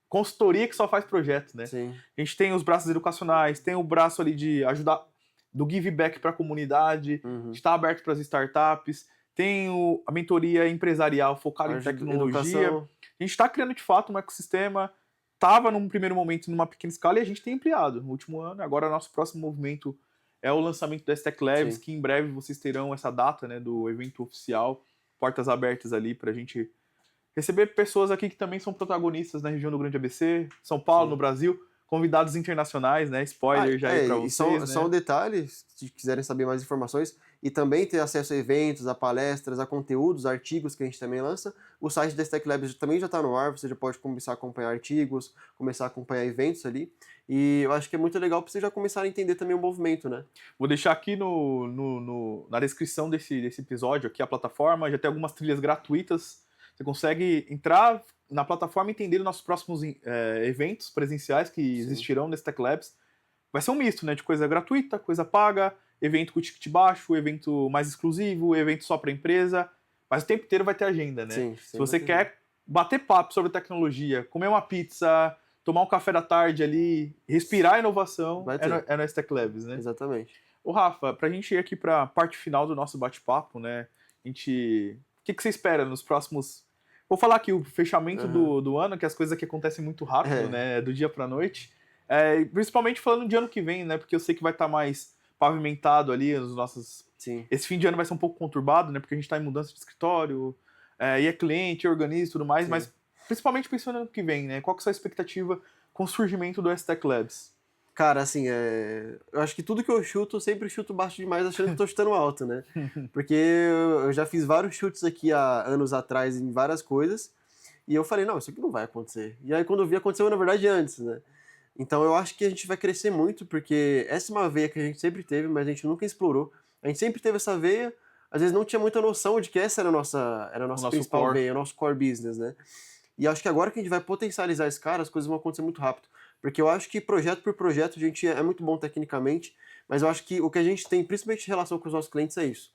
consultoria que só faz projetos, né? Sim. A gente tem os braços educacionais, tem o braço ali de ajudar, do give back para a comunidade, está aberto para as startups, tem a mentoria empresarial focada em tecnologia. Educação. A gente está criando de fato um ecossistema, estava num primeiro momento numa pequena escala e a gente tem ampliado no último ano. Agora nosso próximo movimento é o lançamento da STEC Labs, Sim. que em breve vocês terão essa data, né, do evento oficial, portas abertas ali para a gente receber pessoas aqui que também são protagonistas na região do Grande ABC, São Paulo, Sim. no Brasil, convidados internacionais, né? Spoiler já aí pra e vocês, só um né? detalhe, se quiserem saber mais informações, e também ter acesso a eventos, a palestras, a conteúdos, a artigos que a gente também lança, o site da STEC Labs também já está no ar, você já pode começar a acompanhar artigos, começar a acompanhar eventos ali, e eu acho que é muito legal para vocês já começarem a entender também o movimento, né? Vou deixar aqui na descrição desse episódio aqui a plataforma, já tem algumas trilhas gratuitas. Você consegue entrar na plataforma e entender os nossos próximos eventos presenciais que existirão nesse Tech Labs. Vai ser um misto, né? De coisa gratuita, coisa paga, evento com ticket baixo, evento mais exclusivo, evento só para empresa. Mas o tempo inteiro vai ter agenda, né? Sim, Se você quer bater papo sobre tecnologia, comer uma pizza, tomar um café da tarde ali, respirar inovação, é no Tech Labs, né? Exatamente. Ô Rafa, pra gente ir aqui pra parte final do nosso bate-papo, né? O que você espera nos próximos... Vou falar aqui o fechamento do ano, que as coisas aqui acontecem muito rápido, né? Do dia pra noite. Principalmente falando de ano que vem, né? Porque eu sei que vai estar mais pavimentado ali nos nossos... Sim. Esse fim de ano vai ser um pouco conturbado, né? Porque a gente tá em mudança de escritório, e é cliente, organiza e tudo mais, mas principalmente pensando no ano que vem, né? Qual que é a sua expectativa com o surgimento do STEC Labs? Cara, assim, eu acho que tudo que eu chuto, eu sempre chuto baixo demais, achando que eu tô chutando alto, né? Porque eu já fiz vários chutes aqui há anos atrás em várias coisas, e eu falei, não, isso aqui não vai acontecer. E aí quando eu vi, aconteceu na verdade antes, né? Então eu acho que a gente vai crescer muito, porque essa é uma veia que a gente sempre teve, mas a gente nunca explorou. A gente sempre teve essa veia, às vezes não tinha muita noção de que essa era a nossa principal veia, o nosso core business, né? E acho que agora que a gente vai potencializar esse cara, as coisas vão acontecer muito rápido. Porque eu acho que projeto por projeto a gente é muito bom tecnicamente, mas eu acho que o que a gente tem, principalmente em relação com os nossos clientes, é isso.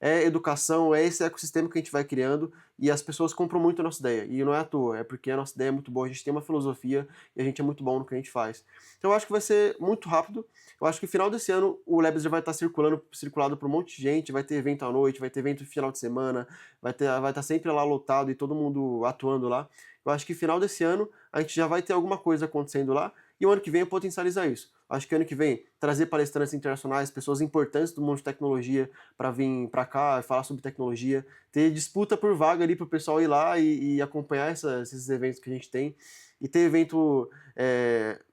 É educação, é esse ecossistema que a gente vai criando e as pessoas compram muito a nossa ideia. E não é à toa, é porque a nossa ideia é muito boa, a gente tem uma filosofia e a gente é muito bom no que a gente faz. Então eu acho que vai ser muito rápido. Eu acho que no final desse ano o Labs já vai estar circulado por um monte de gente, vai ter evento à noite, vai ter evento no final de semana, vai estar sempre lá lotado e todo mundo atuando lá. Eu acho que no final desse ano a gente já vai ter alguma coisa acontecendo lá e o ano que vem potencializar isso. Acho que ano que vem trazer palestrantes internacionais, pessoas importantes do mundo de tecnologia para vir para cá e falar sobre tecnologia, ter disputa por vaga ali para o pessoal ir lá e acompanhar esses eventos que a gente tem e ter evento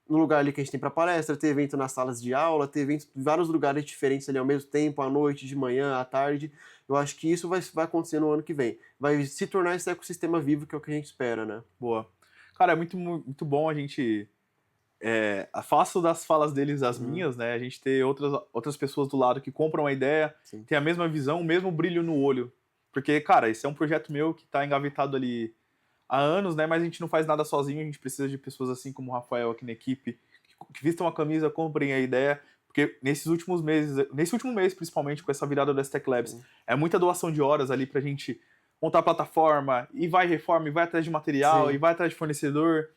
no lugar ali que a gente tem para palestra, ter evento nas salas de aula, ter evento em vários lugares diferentes ali ao mesmo tempo, à noite, de manhã, à tarde. Eu acho que isso vai acontecer no ano que vem. Vai se tornar esse ecossistema vivo que é o que a gente espera, né? Boa. Cara, é muito, muito bom a gente... faço das falas deles as minhas, né? A gente ter outras pessoas do lado que compram a ideia, tem a mesma visão, o mesmo brilho no olho. Porque, cara, esse é um projeto meu que tá engavetado ali há anos, né? Mas a gente não faz nada sozinho, a gente precisa de pessoas assim como o Rafael aqui na equipe, que vistam a camisa, comprem a ideia. Porque nesse último mês, principalmente, com essa virada do STEC Labs, é muita doação de horas ali pra gente montar a plataforma, e vai reforma, e vai atrás de material, e vai atrás de fornecedor.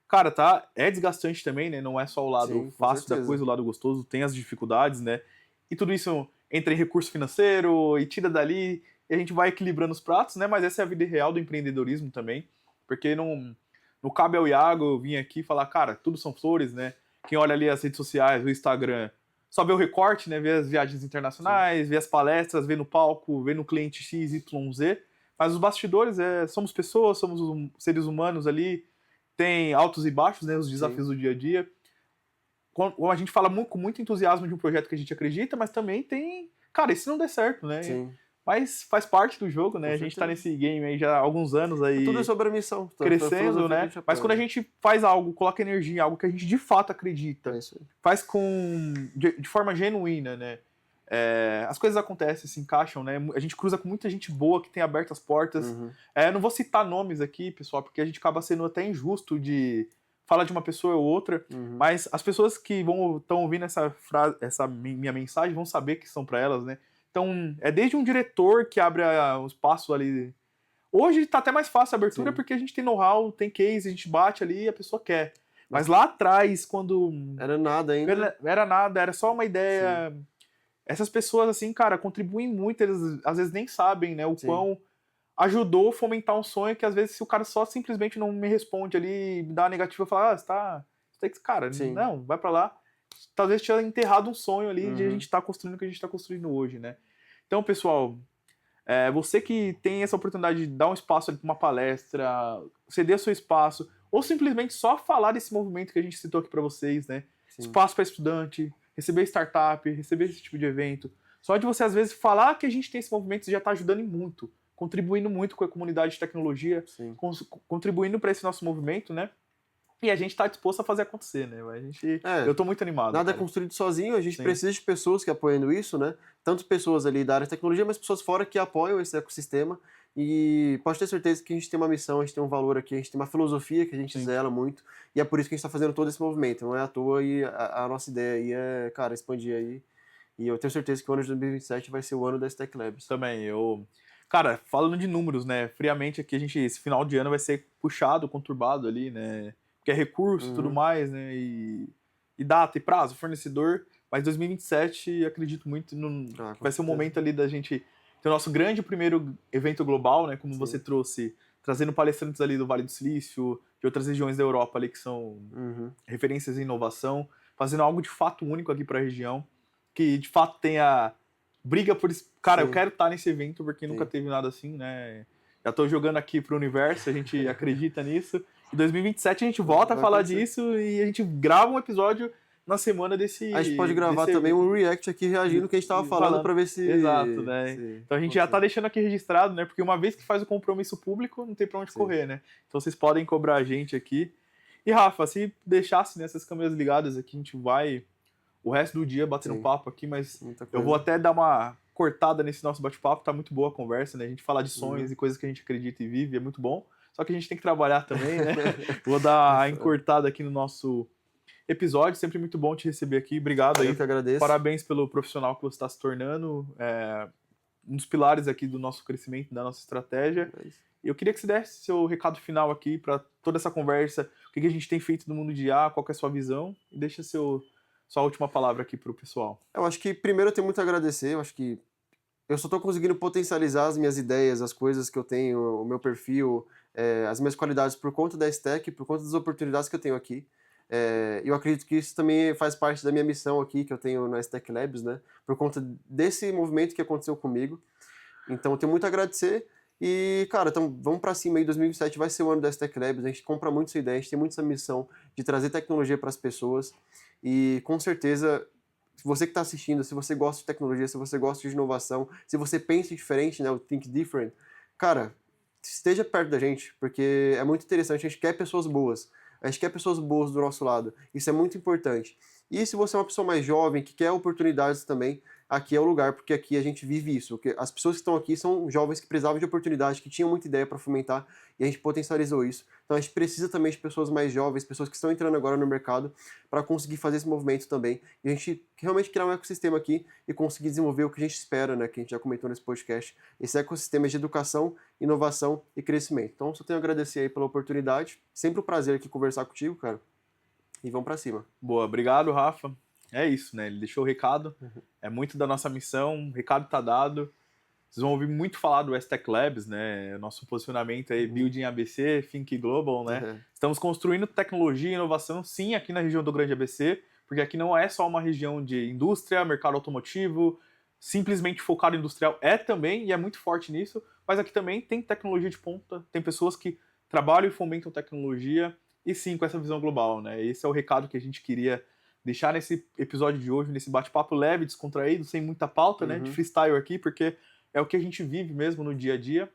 Cara, é desgastante também, né? Não é só o lado fácil da coisa, o lado gostoso, tem as dificuldades, né? E tudo isso entra em recurso financeiro e tira dali, e a gente vai equilibrando os pratos, né? Mas essa é a vida real do empreendedorismo também, porque não cabe ao Iago vir aqui e falar, cara, tudo são flores, né? Quem olha ali as redes sociais, o Instagram, só vê o recorte, né? Vê as viagens internacionais, vê as palestras, vê no palco, vê no cliente X, Y, Z, mas os bastidores somos pessoas, somos seres humanos ali, tem altos e baixos, né, os desafios do dia a dia. A gente fala com muito entusiasmo de um projeto que a gente acredita, mas também tem... Cara, e se não der certo, né? Sim. Mas faz parte do jogo, né? A gente tá nesse game aí já há alguns anos aí... Tudo é sobre a missão. Crescendo, né? Mas quando a gente faz algo, coloca energia em algo que a gente de fato acredita, faz de forma genuína, né? As coisas acontecem, se encaixam, né? A gente cruza com muita gente boa que tem aberto as portas. Não vou citar nomes aqui, pessoal, porque a gente acaba sendo até injusto de falar de uma pessoa ou outra, mas as pessoas que estão ouvindo essa minha mensagem vão saber que são para elas, né? Então, é desde um diretor que abre o espaço ali, Hoje tá até mais fácil a abertura Sim. porque a gente tem know-how, tem case, a gente bate ali e a pessoa quer. Mas lá atrás, quando Era nada ainda. era nada, era só uma Sim, ideia. Essas pessoas, assim, cara, contribuem muito, eles às vezes nem sabem, né, o sim. quão ajudou a fomentar um sonho que às vezes se o cara só simplesmente não me responde ali, me dá uma negativa, eu falo, ah, você tá, cara, Sim. não, vai pra lá. Talvez tinha enterrado um sonho ali de a Uhum. gente estar construindo o que a gente tá construindo hoje, né. Então, pessoal, você que tem essa oportunidade de dar um espaço ali pra uma palestra, ceder seu espaço, ou simplesmente só falar desse movimento que a gente citou aqui pra vocês, né? Sim. Espaço para estudante, receber startup, receber esse tipo de evento. Só de você, às vezes, falar que a gente tem esse movimento, você já está ajudando em muito, contribuindo muito com a comunidade de tecnologia, Sim. contribuindo para esse nosso movimento, né? E a gente está disposto a fazer acontecer, né? Eu estou muito animado. Nada é cara. construído sozinho, a gente Sim. precisa de pessoas que apoiam isso, né? Tanto pessoas ali da área de tecnologia, mas pessoas fora que apoiam esse ecossistema. E pode ter certeza que a gente tem uma missão, a gente tem um valor aqui, a gente tem uma filosofia que a gente Sim. zela muito. E é por isso que a gente está fazendo todo esse movimento. Não é à toa e a nossa ideia aí é, cara, expandir aí. E eu tenho certeza que o ano de 2027 vai ser o ano da Stack Labs. Também, Cara, falando de números, né? Friamente aqui, esse final de ano vai ser puxado, conturbado ali, né? Porque é recurso e tudo mais, né? E data e prazo, fornecedor. Mas 2027, acredito muito, que vai ser um momento ali da gente ter o nosso grande primeiro evento global, né? Como Sim. você trouxe, trazendo palestrantes ali do Vale do Silício, de outras regiões da Europa ali que são referências em inovação, fazendo algo de fato único aqui para a região, que de fato tenha briga por... Cara, Sim. eu quero estar nesse evento porque Sim. nunca teve nada assim, né? Já tô jogando aqui pro universo, a gente acredita nisso. Em 2027 a gente volta a falar disso e a gente grava um episódio na semana desse... A gente pode gravar também um react aqui reagindo no que a gente tava falando para ver se... Exato, né? Então a gente já tá deixando aqui registrado, né? Porque uma vez que faz o compromisso público, não tem pra onde correr, né? Então vocês podem cobrar a gente aqui. E Rafa, se deixasse nessas câmeras ligadas aqui, a gente vai o resto do dia batendo papo aqui, mas eu vou até dar uma cortada nesse nosso bate-papo, tá muito boa a conversa, né? A gente fala de sonhos e coisas que a gente acredita e vive, é muito bom. Só que a gente tem que trabalhar também, né? Vou dar a encurtada aqui no nosso episódio, sempre muito bom te receber aqui. Obrigado aí. Eu que agradeço. Parabéns pelo profissional que você está se tornando. Um dos pilares aqui do nosso crescimento, da nossa estratégia. E eu queria que você desse seu recado final aqui para toda essa conversa, o que a gente tem feito no mundo de IA, qual que é a sua visão, e deixa sua última palavra aqui para o pessoal. Eu acho que primeiro eu tenho muito a agradecer, eu acho que eu só estou conseguindo potencializar as minhas ideias, as coisas que eu tenho, o meu perfil, as minhas qualidades por conta da Stack, por conta das oportunidades que eu tenho aqui. Eu acredito que isso também faz parte da minha missão aqui, que eu tenho na Stack Labs, né? Por conta desse movimento que aconteceu comigo. Então eu tenho muito a agradecer. E, cara, então vamos para cima aí, 2027 vai ser o ano da Stack Labs, a gente compra muito essa ideia, a gente tem muito essa missão de trazer tecnologia para as pessoas. E com certeza, se você que está assistindo, se você gosta de tecnologia, se você gosta de inovação, se você pensa diferente, né, o Think Different, cara, esteja perto da gente, porque é muito interessante, a gente quer pessoas boas. A gente quer pessoas boas do nosso lado. Isso é muito importante. E se você é uma pessoa mais jovem, que quer oportunidades também, aqui é o lugar, porque aqui a gente vive isso. Porque as pessoas que estão aqui são jovens que precisavam de oportunidade, que tinham muita ideia para fomentar, e a gente potencializou isso. Então a gente precisa também de pessoas mais jovens, pessoas que estão entrando agora no mercado, para conseguir fazer esse movimento também. E a gente realmente criar um ecossistema aqui e conseguir desenvolver o que a gente espera, né, que a gente já comentou nesse podcast. Esse ecossistema de educação, inovação e crescimento. Então só tenho a agradecer aí pela oportunidade. Sempre um prazer aqui conversar contigo, cara. E vamos para cima. Boa, obrigado, Rafa. É isso, né? Ele deixou o recado. É muito da nossa missão, o recado tá dado. Vocês vão ouvir muito falar do Stack Labs, né? Nosso posicionamento é Building ABC, Think Global, né? Estamos construindo tecnologia e inovação, sim, aqui na região do Grande ABC, porque aqui não é só uma região de indústria, mercado automotivo, simplesmente focado em industrial, também, e é muito forte nisso, mas aqui também tem tecnologia de ponta, tem pessoas que trabalham e fomentam tecnologia, e sim, com essa visão global, né? Esse é o recado que a gente queria deixar nesse episódio de hoje, nesse bate-papo leve, descontraído, sem muita pauta, né? De freestyle aqui, porque é o que a gente vive mesmo no dia a dia.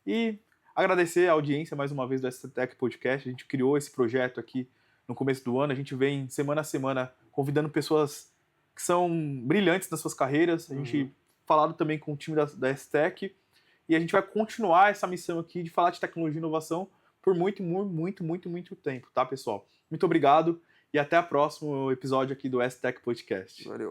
E agradecer a audiência mais uma vez do STTech Podcast. A gente criou esse projeto aqui no começo do ano. A gente vem semana a semana convidando pessoas que são brilhantes nas suas carreiras. A gente falado também com o time da STTech. E a gente vai continuar essa missão aqui de falar de tecnologia e inovação por muito tempo, tá, pessoal? Muito obrigado e até o próximo episódio aqui do STTech Podcast. Valeu.